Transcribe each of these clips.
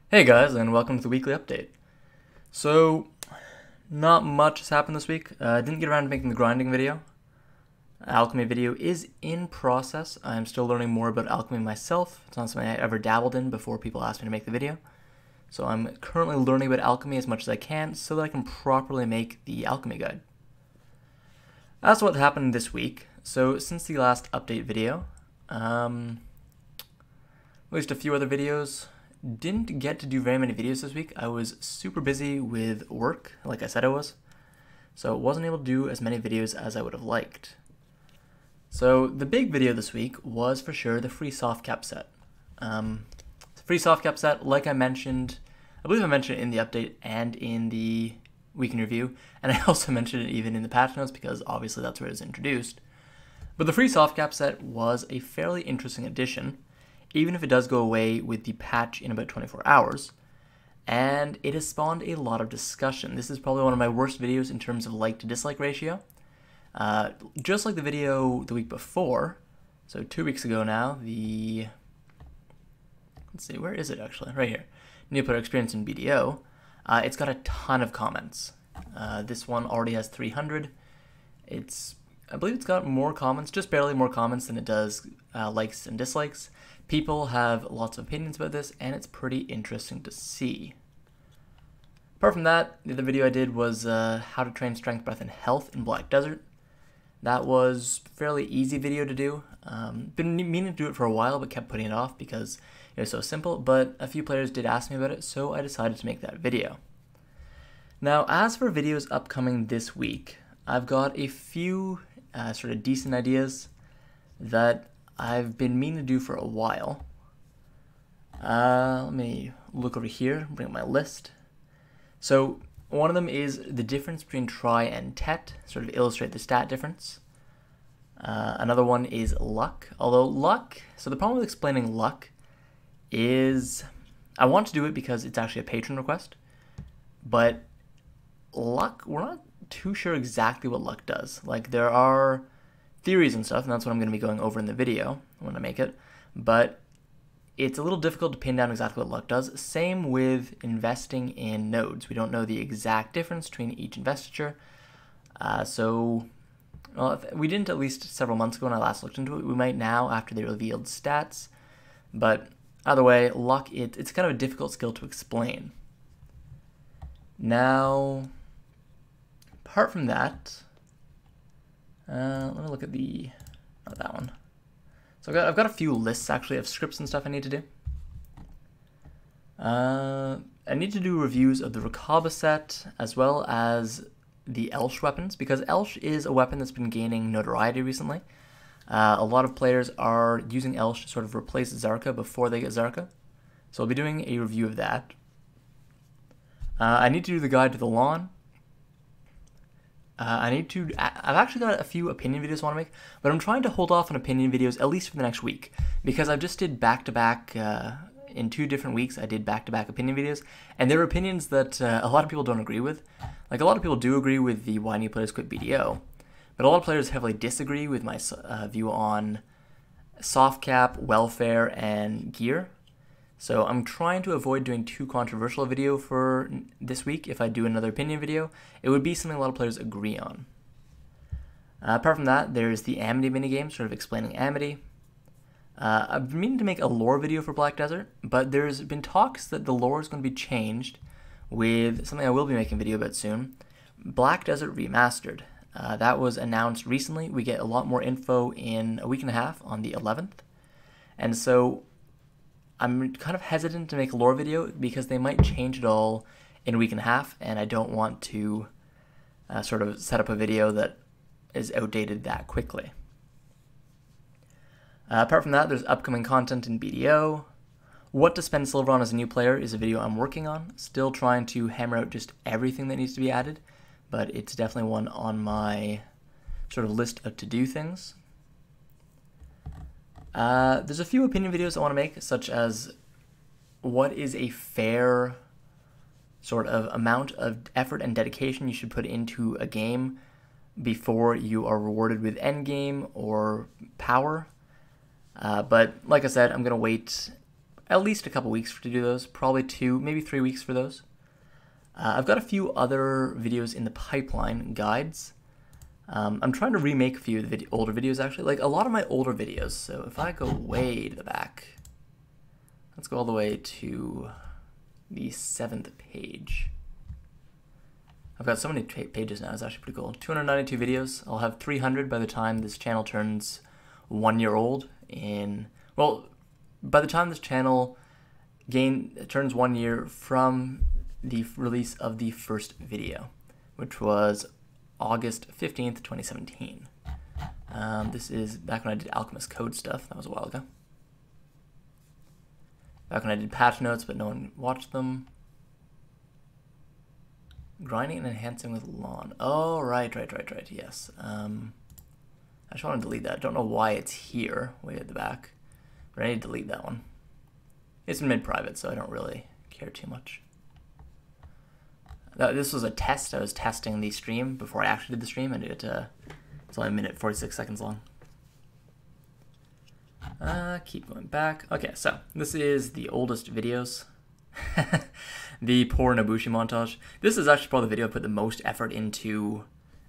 Hey guys, and welcome to the weekly update. So, not much has happened this week. I didn't get around to making the grinding video. Alchemy video is in process. I'm still learning more about alchemy myself. It's not something I ever dabbled in before people asked me to make the video. So I'm currently learning about alchemy as much as I can so that I can properly make the alchemy guide. That's what happened this week. So since the last update video, released a few other videos. Didn't get to do very many videos this week. I was super busy with work, like I said I was. So wasn't able to do as many videos as I would have liked. So the big video this week was for sure the free soft cap set. Free soft cap set, like I mentioned, I believe I mentioned it in the update and in the week in review, and I also mentioned it even in the patch notes because obviously that's where it was introduced. But the free soft cap set was a fairly interesting addition, even if it does go away with the patch in about 24 hours, and it has spawned a lot of discussion. This is probably one of my worst videos in terms of like to dislike ratio. Just like the video the week before, so 2 weeks ago now, let's see, where is it actually? Right here. New player experience in BDO. It's got a ton of comments. This one already has 300. I believe it's got more comments, just barely more comments than it does likes and dislikes. People have lots of opinions about this, and it's pretty interesting to see. Apart from that, the other video I did was how to train strength, breath, and health in Black Desert. That was a fairly easy video to do. Been meaning to do it for a while, but kept putting it off because it was so simple, but a few players did ask me about it, so I decided to make that video. Now, as for videos upcoming this week, I've got a few sort of decent ideas that I've been meaning to do for a while. Let me look over here, bring up my list. So one of them is the difference between try and tet, sort of illustrate the stat difference. Another one is luck, although luck, so the problem with explaining luck is I want to do it because it's actually a patron request, but luck, we're not too sure exactly what luck does. Like, there are theories and stuff, and that's what I'm going to be going over in the video when I make it, but it's a little difficult to pin down exactly what luck does. Same with investing in nodes. We don't know the exact difference between each investiture, so well, if we didn't at least several months ago when I last looked into it. We might now after they revealed stats, but either way, luck, it's kind of a difficult skill to explain. Now, apart from that, let me look at not that one. So I've got a few lists actually of scripts and stuff I need to do. I need to do reviews of the Rakaba set as well as the Elsh weapons, because Elsh is a weapon that's been gaining notoriety recently. A lot of players are using Elsh to sort of replace Zarka before they get Zarka. So I'll be doing a review of that. I need to do the guide to the lawn. I've actually got a few opinion videos I want to make, but I'm trying to hold off on opinion videos at least for the next week, because I've just did back-to-back, in 2 different weeks I did back-to-back opinion videos, and there are opinions that a lot of people don't agree with. Like, a lot of people do agree with the why new players quit BDO, but a lot of players heavily disagree with my view on soft cap, welfare, and gear. So I'm trying to avoid doing too controversial a video for this week. If I do another opinion video, it would be something a lot of players agree on. Apart from that, there's the Amity minigame, sort of explaining Amity. I've been meaning to make a lore video for Black Desert, but there's been talks that the lore is going to be changed with something I will be making a video about soon, Black Desert Remastered. That was announced recently. We get a lot more info in a week and a half on the 11th. And so I'm kind of hesitant to make a lore video because they might change it all in a week and a half, and I don't want to sort of set up a video that is outdated that quickly. Apart from that, there's upcoming content in BDO. What to spend silver on as a new player is a video I'm working on. Still trying to hammer out just everything that needs to be added, but it's definitely one on my sort of list of to-do things. There's a few opinion videos I want to make, such as what is a fair sort of amount of effort and dedication you should put into a game before you are rewarded with endgame or power. But like I said, I'm going to wait at least a couple weeks to do those, probably 2, maybe 3 weeks for those. I've got a few other videos in the pipeline, guides. I'm trying to remake a few of the older videos, actually. Like, a lot of my older videos. So if I go way to the back, let's go all the way to the 7th page. I've got so many pages now, it's actually pretty cool. 292 videos. I'll have 300 by the time this channel turns 1 year old well, by the time this channel turns 1 year from the release of the first video, which was August 15th, 2017. This is back when I did Alchemist Code stuff. That was a while ago. Back when I did patch notes, but no one watched them. Grinding and enhancing with lawn. Oh, right, yes. I just want to delete that. Don't know why it's here, way at the back. But I need to delete that one. It's in mid-private, so I don't really care too much. This was a test. I was testing the stream before I actually did the stream. I did it, it's only 1 minute 46 seconds long. Keep going back. Okay, so this is the oldest videos. The poor Nobushi montage. This is actually probably the video I put the most effort into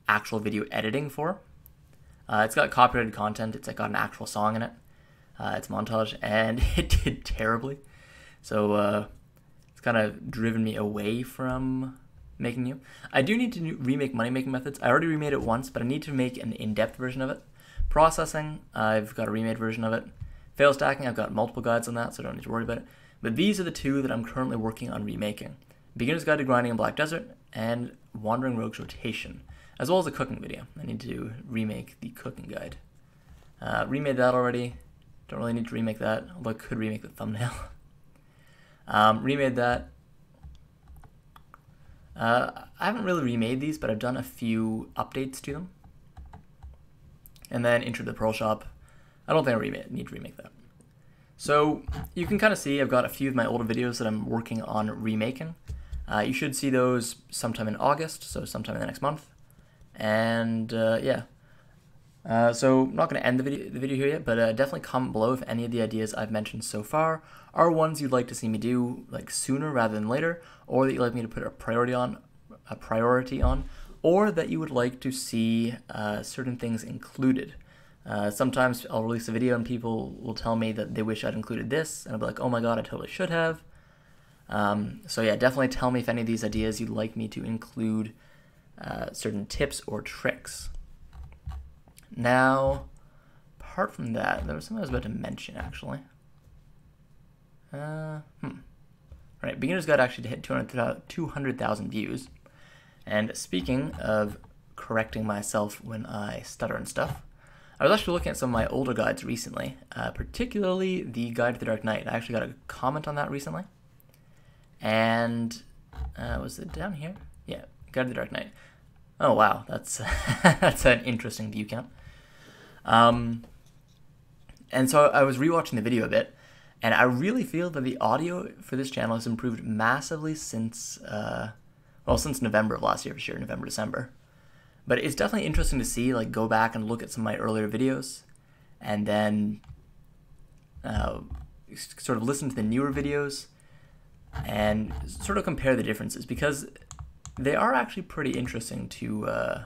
actual video editing for. It's got copyrighted content. It's got an actual song in it. It's montage, and it did terribly. So it's kind of driven me away from making new. I do need to remake money-making methods. I already remade it once, but I need to make an in-depth version of it. Processing, I've got a remade version of it. Fail stacking, I've got multiple guides on that, so I don't need to worry about it. But these are the 2 that I'm currently working on remaking. Beginner's Guide to Grinding in Black Desert and Wandering Rogue's Rotation, as well as a cooking video. I need to remake the cooking guide. Remade that already. Don't really need to remake that, although I could remake the thumbnail. Remade that. I haven't really remade these, but I've done a few updates to them. And then Intro to the Pearl Shop. I don't think I need to remake that. So you can kind of see I've got a few of my older videos that I'm working on remaking. You should see those sometime in August, so sometime in the next month. And yeah. So I'm not going to end the video here yet, but definitely comment below if any of the ideas I've mentioned so far are ones you'd like to see me do like sooner rather than later, or that you'd like me to put a priority on, or that you would like to see certain things included. Sometimes I'll release a video and people will tell me that they wish I'd included this, and I'll be like, oh my god, I totally should have. So yeah, definitely tell me if any of these ideas you'd like me to include certain tips or tricks. Now, apart from that, there was something I was about to mention, actually. Right, Beginner's Guide actually to hit 200,000 views. And speaking of correcting myself when I stutter and stuff, I was actually looking at some of my older guides recently, particularly the Guide to the Dark Knight. I actually got a comment on that recently. And, was it down here? Yeah, Guide to the Dark Knight. Oh wow, that's that's an interesting view count. And so I was rewatching the video a bit, and I really feel that the audio for this channel has improved massively since, since November of last year for sure, November, December. But it's definitely interesting to see, like, go back and look at some of my earlier videos, and then sort of listen to the newer videos, and sort of compare the differences, because they are actually pretty interesting to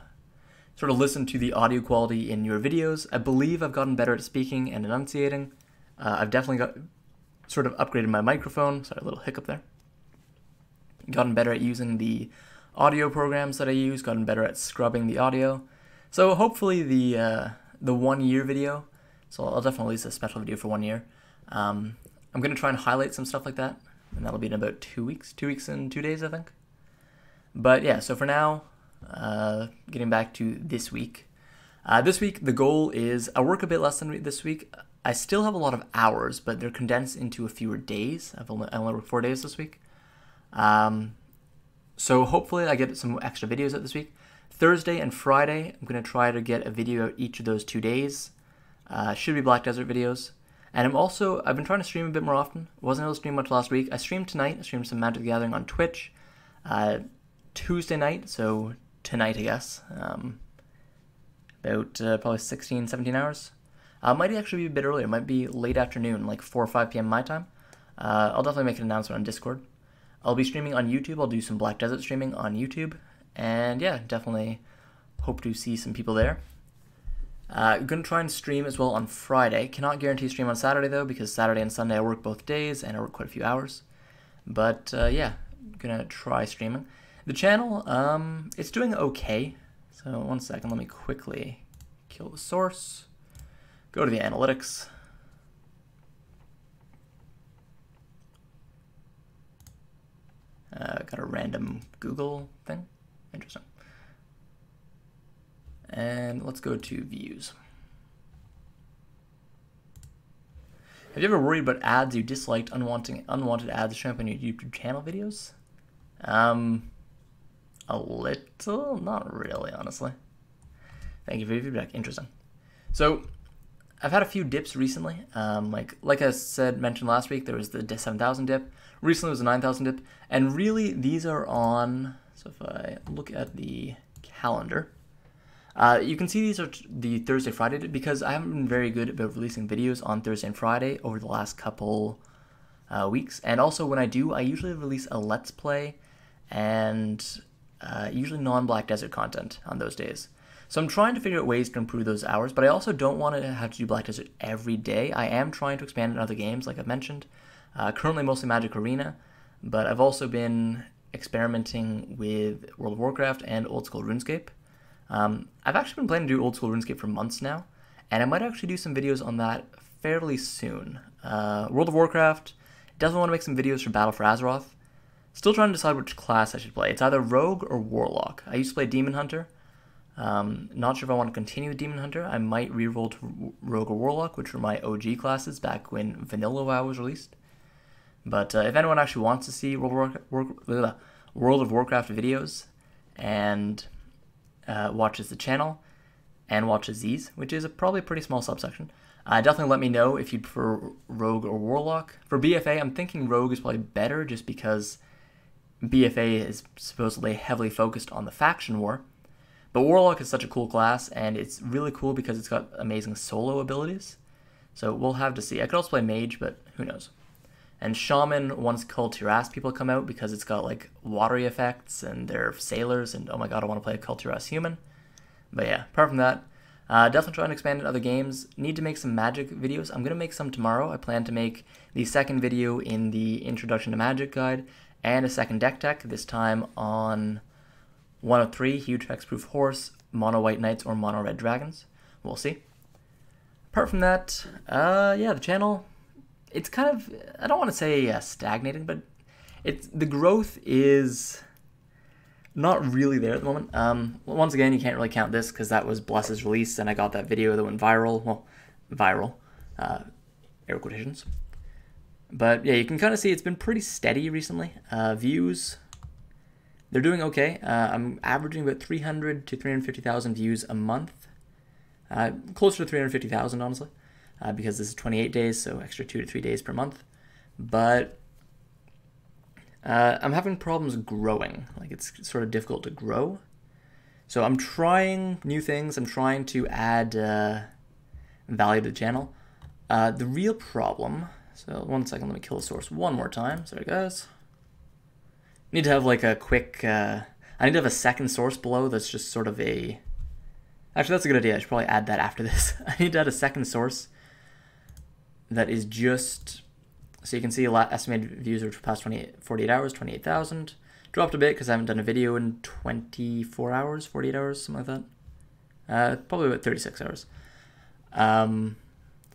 sort of listen to the audio quality in your videos. I believe I've gotten better at speaking and enunciating. I've definitely sort of upgraded my microphone. Sorry, a little hiccup there. Gotten better at using the audio programs that I use. Gotten better at scrubbing the audio. So hopefully the 1 year video. So I'll definitely release a special video for 1 year. I'm gonna try and highlight some stuff like that, and that'll be in about 2 weeks. 2 weeks and 2 days, I think. But yeah, so for now, getting back to this week. This week, the goal is I work a bit less than this week. I still have a lot of hours, but they're condensed into a fewer days. I only worked 4 days this week. So hopefully I get some extra videos out this week. Thursday and Friday, I'm going to try to get a video out each of those 2 days. Should be Black Desert videos. And I've been trying to stream a bit more often. Wasn't able to stream much last week. I streamed tonight. I streamed some Magic the Gathering on Twitch. Tuesday night, so tonight, I guess. About probably 16, 17 hours. Might actually be a bit earlier. Might be late afternoon, like 4 or 5 p.m. my time. I'll definitely make an announcement on Discord. I'll be streaming on YouTube. I'll do some Black Desert streaming on YouTube. And yeah, definitely hope to see some people there. Gonna try and stream as well on Friday. Cannot guarantee stream on Saturday though, because Saturday and Sunday I work both days and I work quite a few hours. But yeah, gonna try streaming. The channel, it's doing okay. So 1 second, let me quickly kill the source. Go to the analytics. Got a random Google thing. Interesting. And let's go to views. Have you ever worried about ads you disliked, unwanted ads showing up on your YouTube channel videos? A little, not really, honestly. Thank you for your feedback. Interesting. So, I've had a few dips recently. Like I mentioned last week, there was the 7,000 dip. Recently, it was a 9,000 dip, and really these are on. So if I look at the calendar. You can see these are the Thursday, Friday, because I haven't been very good about releasing videos on Thursday and Friday over the last couple weeks. And also when I do, I usually release a Let's Play and usually non-Black Desert content on those days. So I'm trying to figure out ways to improve those hours, but I also don't want to have to do Black Desert every day. I am trying to expand in other games, like I've mentioned. Currently mostly Magic Arena, but I've also been experimenting with World of Warcraft and old school RuneScape. I've actually been planning to do old school RuneScape for months now, and I might actually do some videos on that fairly soon. World of Warcraft, definitely want to make some videos for Battle for Azeroth. Still trying to decide which class I should play. It's either Rogue or Warlock. I used to play Demon Hunter. Not sure if I want to continue with Demon Hunter. I might reroll to Rogue or Warlock, which were my OG classes back when Vanilla WoW was released. But if anyone actually wants to see World of Warcraft videos and watches the channel and watches these, which is probably a pretty small subsection, definitely let me know if you prefer Rogue or Warlock. For BFA, I'm thinking Rogue is probably better just because BFA is supposedly heavily focused on the faction war. But Warlock is such a cool class, and it's really cool because it's got amazing solo abilities. So we'll have to see. I could also play Mage, but who knows. And Shaman, once Cult Tiras people come out because it's got like watery effects and they're sailors, and oh my god, I want to play a Cult Tiras human. But yeah, apart from that, definitely trying to expand in other games. Need to make some Magic videos. I'm going to make some tomorrow. I plan to make the second video in the Introduction to Magic guide and a second deck tech, this time on 103, Huge Hexproof Horse, Mono White Knights, or Mono Red Dragons. We'll see. Apart from that, yeah, the channel, it's kind of, I don't want to say stagnating, but the growth is not really there at the moment. Once again, you can't really count this because that was Bless's release, and I got that video that went viral. Well, viral, air quotations. But yeah, you can kind of see it's been pretty steady recently. Views, they're doing okay. I'm averaging about 300 to 350,000 views a month. Closer to 350,000, honestly, because this is 28 days, so extra 2 to 3 days per month. But I'm having problems growing. Like, it's sort of difficult to grow. So I'm trying new things. I'm trying to add value to the channel. The real problem, so 1 second, let me kill the source one more time. Sorry, guys. Need to have like a quick, I need to have a second source below that's just sort of a, actually that's a good idea, I should probably add that after this. I need to add a second source that is just, so you can see a lot estimated views over the past 48 hours, 28,000. Dropped a bit because I haven't done a video in 24 hours, 48 hours, something like that. Probably about 36 hours.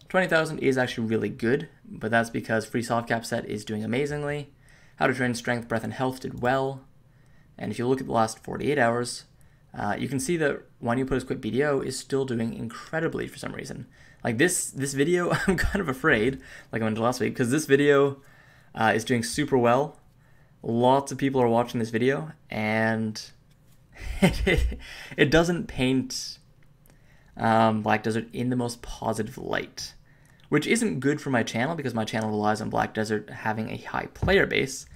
20,000 is actually really good, but that's because Free Soft Cap Set is doing amazingly. How to Train Strength, Breath, and Health did well. And if you look at the last 48 hours, you can see that When You Put His Quit BDO is still doing incredibly for some reason. Like this video, I'm kind of afraid, like I mentioned last week, because this video is doing super well. Lots of people are watching this video, and it doesn't paint Black Desert in the most positive light, which isn't good for my channel because my channel relies on Black Desert having a high player base.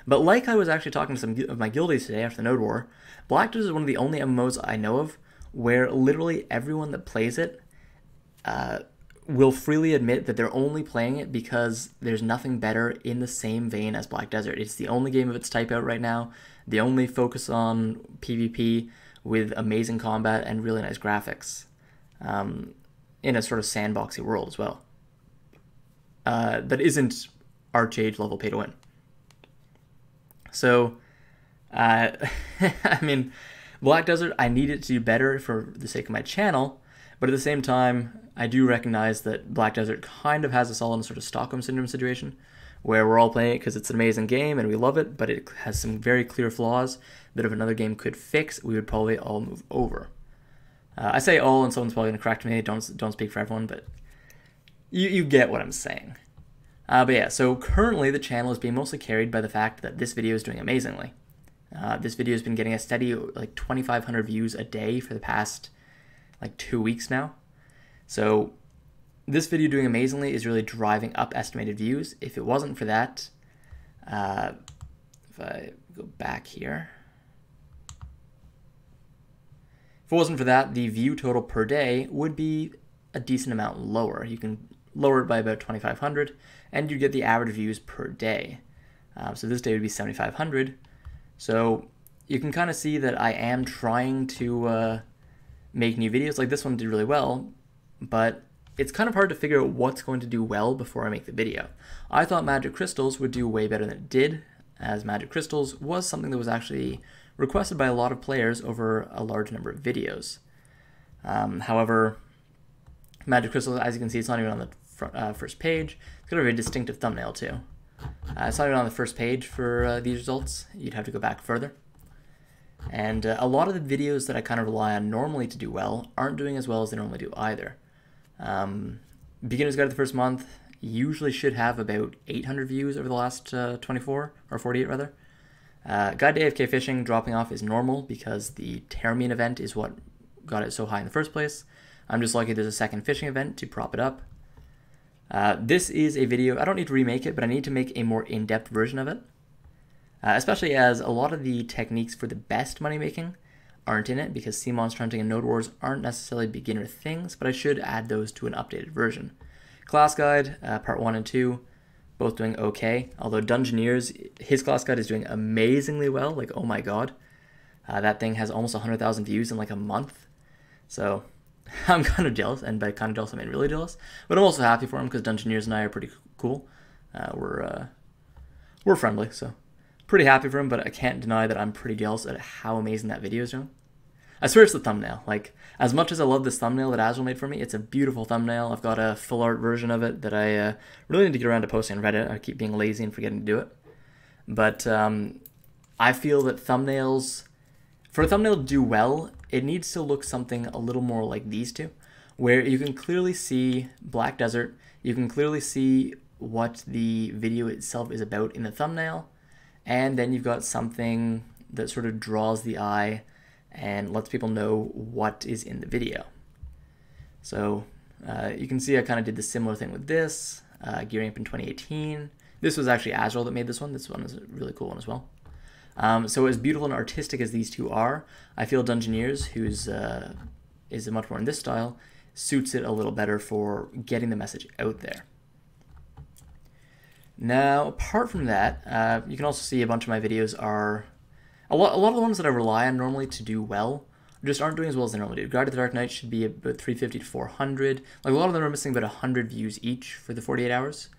But like I was actually talking to some of my guildies today after the Node War, Black Desert is one of the only MMOs I know of where literally everyone that plays it will freely admit that they're only playing it because there's nothing better in the same vein as Black Desert. It's the only game of its type out right now. The only focus on PvP with amazing combat and really nice graphics, in a sort of sandboxy world as well. That isn't Archage level pay to win. So, I mean, Black Desert, I need it to do better for the sake of my channel, but at the same time, I do recognize that Black Desert kind of has us all in a sort of Stockholm Syndrome situation, where we're all playing it because it's an amazing game and we love it, but it has some very clear flaws that if another game could fix, we would probably all move over. I say all, and someone's probably going to correct me, don't speak for everyone, but you get what I'm saying. But yeah, so currently the channel is being mostly carried by the fact that this video is doing amazingly. This video has been getting a steady like 2,500 views a day for the past like 2 weeks now. So this video doing amazingly is really driving up estimated views. If it wasn't for that, if I go back here, if it wasn't for that, the view total per day would be a decent amount lower. You can lower it by about 2,500, and you get the average views per day. So this day would be 7,500. So you can kind of see that I am trying to make new videos. Like this one did really well, but it's kind of hard to figure out what's going to do well before I make the video. I thought Magic Crystals would do way better than it did, as Magic Crystals was something that was actually requested by a lot of players over a large number of videos. However, Magic Crystals, as you can see, it's not even on the first page. It's got a very distinctive thumbnail too. It's not even on the first page for these results. You'd have to go back further. And a lot of the videos that I kind of rely on normally to do well aren't doing as well as they normally do either. Beginner's Guide to the first month usually should have about 800 views over the last 24 or 48 rather. Guide to AFK Fishing dropping off is normal because the Termian event is what got it so high in the first place. I'm just lucky there's a second fishing event to prop it up. This is a video, I don't need to remake it, but I need to make a more in-depth version of it. Especially as a lot of the techniques for the best money making aren't in it because sea monster hunting and node wars aren't necessarily beginner things, but I should add those to an updated version. Class guide, part 1 and 2, both doing okay, although Dungeoneers, his class guide is doing amazingly well, like oh my god. That thing has almost 100,000 views in like a month, so I'm kind of jealous, and by kind of jealous I mean really jealous, but I'm also happy for him because Dungeoneers and I are pretty cool. We're friendly, so pretty happy for him, but I can't deny that I'm pretty jealous at how amazing that video is doing. I swear it's the thumbnail. Like, as much as I love this thumbnail that Azrael made for me, it's a beautiful thumbnail. I've got a full art version of it that I really need to get around to posting on Reddit. I keep being lazy and forgetting to do it. But I feel that thumbnails, for a thumbnail to do well, it needs to look something a little more like these two, where you can clearly see Black Desert, you can clearly see what the video itself is about in the thumbnail, and then you've got something that sort of draws the eye and lets people know what is in the video. So you can see I kind of did the similar thing with this, gearing up in 2018. This was actually Azrael that made this one. This one is a really cool one as well. So as beautiful and artistic as these two are, I feel Dungeoneers, who's is much more in this style, suits it a little better for getting the message out there. Now, apart from that, you can also see a bunch of my videos are a lot of the ones that I rely on normally to do well just aren't doing as well as they normally do. Guide to the Dark Knight should be about 350 to 400. Like, a lot of them are missing about 100 views each for the 48 hours.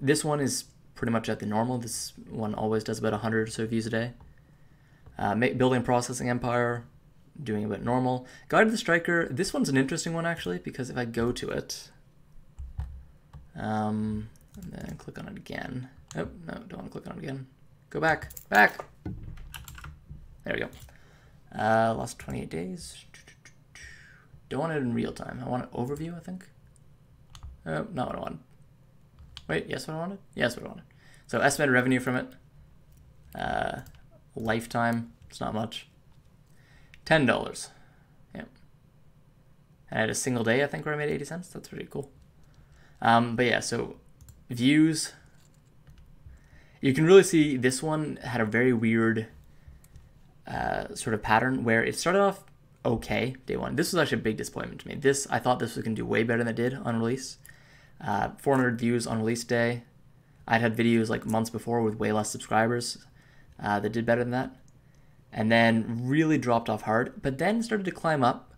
This one is pretty much at the normal. This one always does about 100 or so views a day. Building Processing Empire, doing about normal. Guide to the Striker, this one's an interesting one actually, because if I go to it, and then click on it again. Oh, no, don't want to click on it again. Go back, back. There we go. Last 28 days. Don't want it in real time. I want an overview, I think. Oh, not what I wanted. Wait, yes, what I wanted? Yes, what I wanted. So estimated revenue from it. Lifetime, it's not much. $10. Yep. I had a single day, I think, where I made 80 cents. That's pretty cool. But yeah, so views. You can really see this one had a very weird sort of pattern where it started off okay day one. This was actually a big disappointment to me. I thought this was going to do way better than it did on release. 400 views on release day. I'd had videos like months before with way less subscribers that did better than that. And then really dropped off hard, but then started to climbed up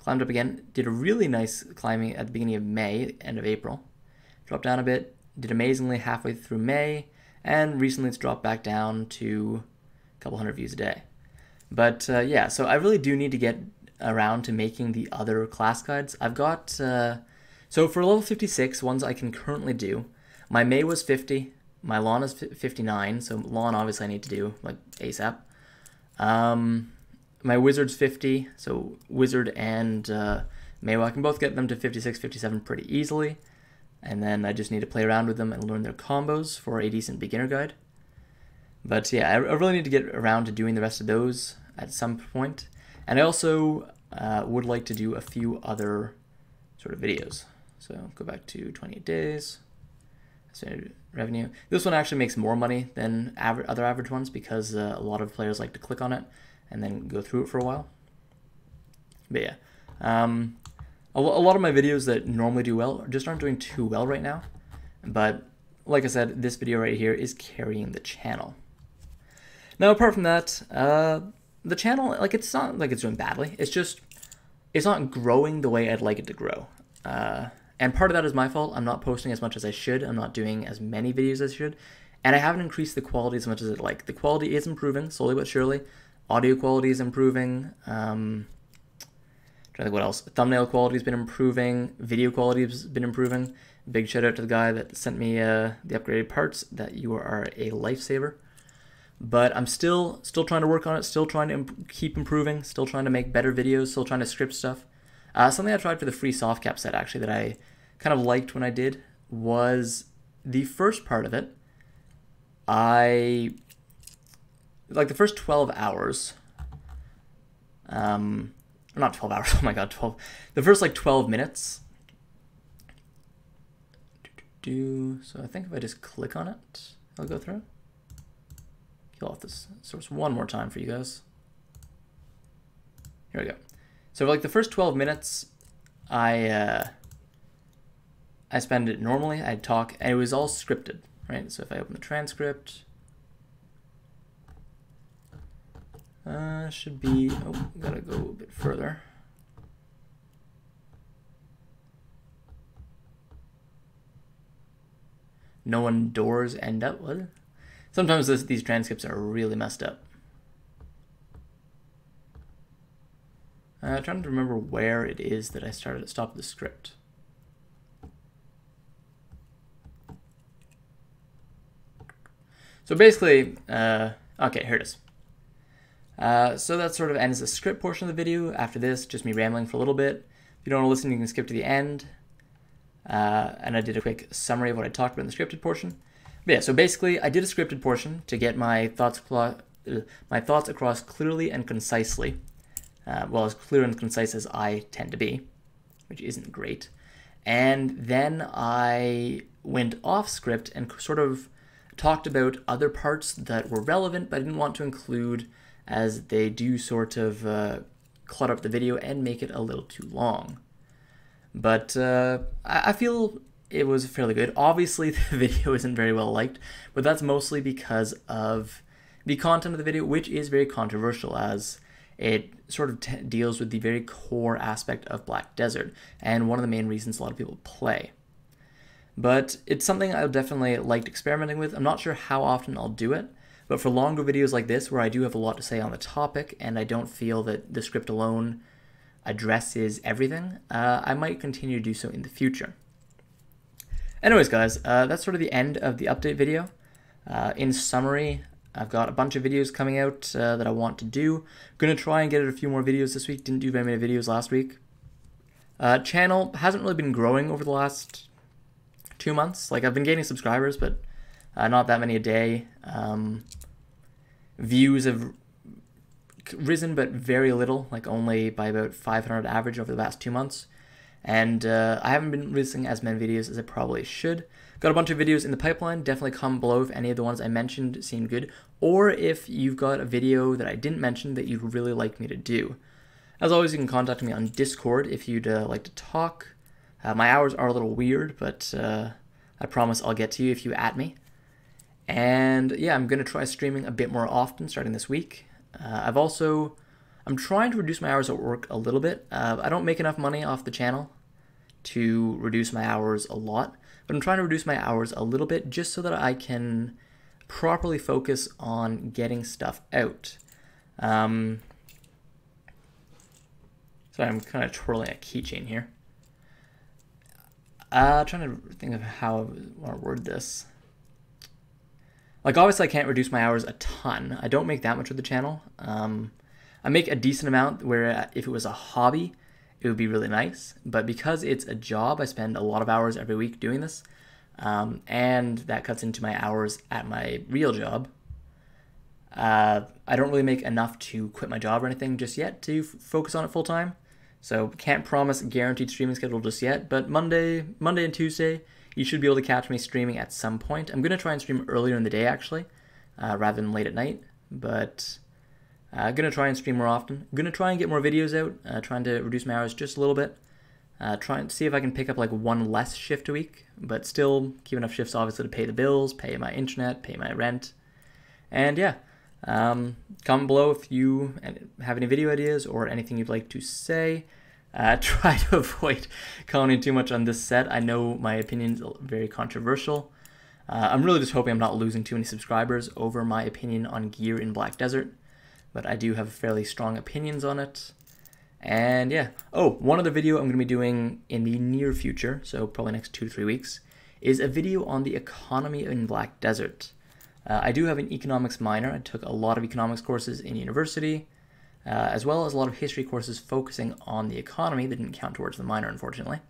again, did a really nice climbing at the beginning of May, end of April. Dropped down a bit, did amazingly halfway through May, and recently it's dropped back down to a couple hundred views a day. But yeah, so I really do need to get around to making the other class guides. I've got, so for level 56, ones I can currently do, my May was 50, my Lawn is 59, so Lawn obviously I need to do like ASAP. My Wizard's 50, so Wizard and Maywa, I can both get them to 56, 57 pretty easily. And then I just need to play around with them and learn their combos for a decent beginner guide. But yeah, I really need to get around to doing the rest of those at some point. And I also would like to do a few other sort of videos. So go back to 28 days, estimated revenue. This one actually makes more money than other average ones because a lot of players like to click on it and then go through it for a while. But yeah, a lot of my videos that normally do well just aren't doing too well right now. But like I said, this video right here is carrying the channel. Now, apart from that, the channel, like, it's not like it's doing badly. It's just, it's not growing the way I'd like it to grow. And part of that is my fault. I'm not posting as much as I should. I'm not doing as many videos as I should. And I haven't increased the quality as much as I'd like. The quality is improving, slowly but surely. Audio quality is improving. Trying to think what else. Thumbnail quality has been improving. Video quality has been improving. Big shout out to the guy that sent me the upgraded parts. That you are a lifesaver. But I'm still trying to work on it. Still trying to keep improving. Still trying to make better videos. Still trying to script stuff. Something I tried for the free soft cap set actually that I kind of liked when I did was the first part of it. Like the first 12 hours, not 12 hours, oh my god, 12, the first like 12 minutes. So I think if I just click on it, it'll go through. Kill off this source one more time for you guys. Here we go. So for like the first 12 minutes, I spend it normally, I'd talk, and it was all scripted, right? So if I open the transcript, should be, oh, gotta go a bit further. No one doors end up, what? Sometimes these transcripts are really messed up. Trying to remember where it is that I stopped the script. So basically, okay, here it is. So that sort of ends the script portion of the video. After this, just me rambling for a little bit. If you don't want to listen, you can skip to the end. And I did a quick summary of what I talked about in the scripted portion. But yeah, so basically, I did a scripted portion to get my thoughts across clearly and concisely. Well, as clear and concise as I tend to be, which isn't great. And then I went off script and sort of talked about other parts that were relevant, but I didn't want to include, as they do sort of clutter up the video and make it a little too long. But I feel it was fairly good. Obviously, the video isn't very well liked, but that's mostly because of the content of the video, which is very controversial, as it sort of deals with the very core aspect of Black Desert, and one of the main reasons a lot of people play. But it's something I definitely liked experimenting with. I'm not sure how often I'll do it, but for longer videos like this, where I do have a lot to say on the topic, and I don't feel that the script alone addresses everything, I might continue to do so in the future. Anyways, guys, that's sort of the end of the update video. In summary, I've got a bunch of videos coming out that I want to do. Gonna try and get a few more videos this week. Didn't do very many videos last week. Channel hasn't really been growing over the last 2 months. Like, I've been gaining subscribers, but not that many a day. Views have risen, but very little, like only by about 500 average over the last 2 months. And I haven't been releasing as many videos as I probably should. Got a bunch of videos in the pipeline. Definitely comment below if any of the ones I mentioned seem good, or if you've got a video that I didn't mention that you'd really like me to do. As always, you can contact me on Discord if you'd like to talk. My hours are a little weird, but I promise I'll get to you if you at me. And yeah, I'm going to try streaming a bit more often starting this week. I'm trying to reduce my hours at work a little bit. I don't make enough money off the channel to reduce my hours a lot, but I'm trying to reduce my hours a little bit just so that I can properly focus on getting stuff out. Sorry, I'm kind of twirling a keychain here. Trying to think of how I want to word this. Like, obviously I can't reduce my hours a ton. I don't make that much with the channel. I make a decent amount where if it was a hobby, it would be really nice. But because it's a job, I spend a lot of hours every week doing this. And that cuts into my hours at my real job. I don't really make enough to quit my job or anything just yet to focus on it full time. So can't promise a guaranteed streaming schedule just yet, but Monday and Tuesday, you should be able to catch me streaming at some point. I'm going to try and stream earlier in the day, actually, rather than late at night, but I'm going to try and stream more often. I'm going to try and get more videos out, trying to reduce my hours just a little bit. Try and see if I can pick up like one less shift a week, but still keep enough shifts, obviously, to pay the bills, pay my internet, pay my rent, and yeah. Comment below if you have any video ideas or anything you'd like to say. Try to avoid commenting too much on this set. I know my opinion is very controversial. I'm really just hoping I'm not losing too many subscribers over my opinion on gear in Black Desert, but I do have fairly strong opinions on it. And yeah. Oh, one other video I'm going to be doing in the near future, so probably next 2 to 3 weeks, is a video on the economy in Black Desert. I do have an economics minor. I took a lot of economics courses in university, as well as a lot of history courses focusing on the economy that didn't count towards the minor, unfortunately.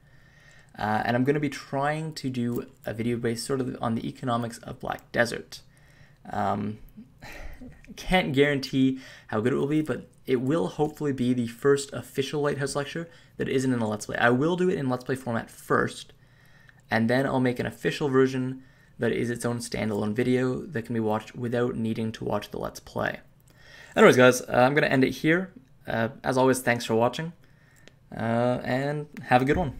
And I'm going to be trying to do a video based sort of on the economics of Black Desert. Can't guarantee how good it will be, but it will hopefully be the first official Lighthouse lecture that isn't in a Let's Play. I will do it in Let's Play format first, and then I'll make an official version that is its own standalone video that can be watched without needing to watch the Let's Play. Anyways, guys, I'm going to end it here. As always, thanks for watching, and have a good one.